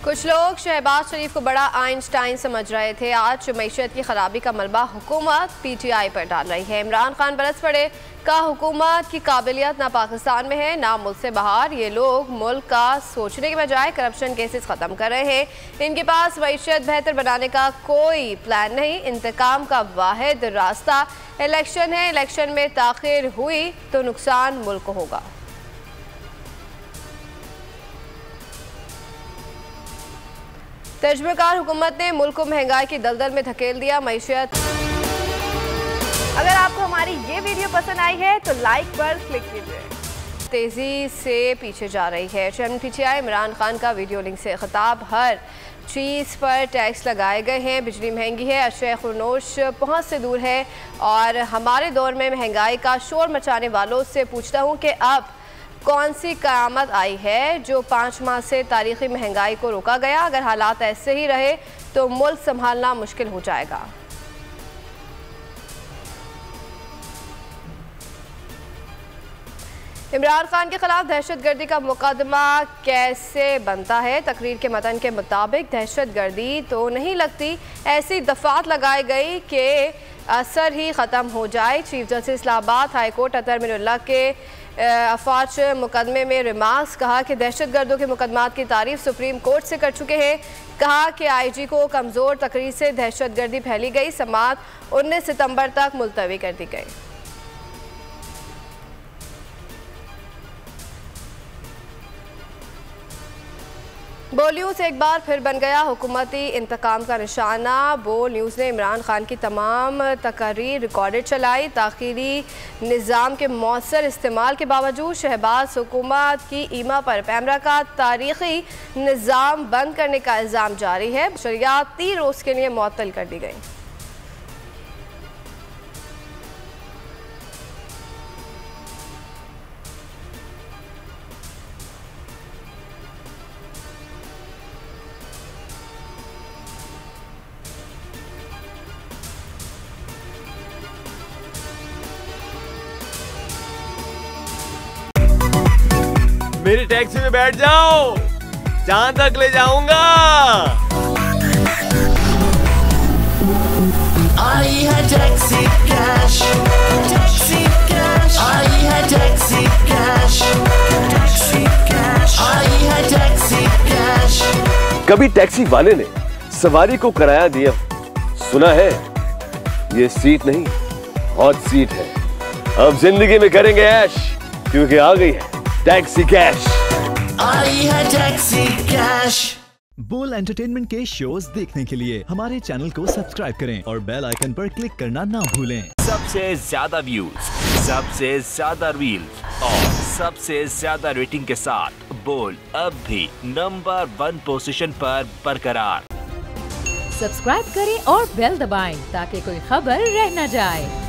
कुछ लोग शहबाज शरीफ को बड़ा आइंस्टाइन समझ रहे थे। आज मईशत की खराबी का मलबा हुकूमत PTI पर डाल रही है। इमरान खान बरस पड़े का हुकूमत की काबिलियत ना पाकिस्तान में है ना मुल्क से बाहर। ये लोग मुल्क का सोचने के बजाय करप्शन केसेस ख़त्म कर रहे हैं। इनके पास मईशत बेहतर बनाने का कोई प्लान नहीं। इंतकाम का वाहिद रास्ता इलेक्शन है। इलेक्शन में ताख़ीर हुई तो नुकसान मुल्क को होगा। तजुर्बेकार हुकूमत ने मुल्क को महंगाई की दलदल में धकेल दिया। मईशत। अगर आपको हमारी ये वीडियो पसंद आई है तो लाइक पर क्लिक कीजिए। तेजी से पीछे जा रही है। चेयरमैन PTI इमरान खान का वीडियो लिंक से खिताब। हर चीज़ पर टैक्स लगाए गए हैं। बिजली महंगी है। अशया खुर्नोश पहुँच से दूर है। और हमारे दौर में महंगाई का शोर मचाने वालों से पूछता हूँ कि अब कौन सी क़यामत आई है जो 5 माह से तारीख़ी महंगाई को रोका गया। अगर हालात ऐसे ही रहे तो मुल्क संभालना मुश्किल हो जाएगा। इमरान खान के खिलाफ दहशतगर्दी का मुकदमा कैसे बनता है। तकरीर के मतन के मुताबिक दहशतगर्दी तो नहीं लगती, ऐसी दफात लगाई गई कि असर ही ख़त्म हो जाए। Chief justice Islamabad high court Athar Minallah के अफवाज मुकदमे में रिमार्क्स। कहा कि दहशतगर्दों के मुकदमात की तारीफ सुप्रीम कोर्ट से कर चुके हैं। कहा कि IG को कमज़ोर तकरीर से दहशतगर्दी फैली गई। समाअत 19 सितंबर तक मुलतवी कर दी गई। बोल न्यूज़ एक बार फिर बन गया हुकूमती इंतकाम का निशाना। बोल न्यूज़ ने इमरान खान की तमाम तकारीर रिकॉर्डेड चलाई। ताख़ीरी निज़ाम के मौसर इस्तेमाल के बावजूद शहबाज हुकूमत की ईमा पर पैमरा का तारीख़ी निज़ाम बंद करने का इल्ज़ाम जारी है। शरियात 3 रोज़ के लिए मुअत्तल कर दी गई। मेरी टैक्सी में बैठ जाओ, जहां तक ले जाऊंगा। आई है टैक्सी कैश, टैक्सी कैश, आई है टैक्सी कैश, टैक्सी कैश, आई है टैक्सी कैश। कभी टैक्सी वाले ने सवारी को किराया दिया, सुना है ये सीट नहीं हॉट सीट है। अब जिंदगी में करेंगे ऐश, क्योंकि आ गई है टैक्सी कैश। आई है टैक्सी कैश। बोल एंटरटेनमेंट के शोज देखने के लिए हमारे चैनल को सब्सक्राइब करें और बेल आइकन पर क्लिक करना ना भूलें। सबसे ज्यादा व्यूज, सबसे ज्यादा रील्स और सबसे ज्यादा रेटिंग के साथ बोल अब भी नंबर 1 पोजीशन पर बरकरार। सब्सक्राइब करें और बेल दबाएं ताकि कोई खबर रह न जाए।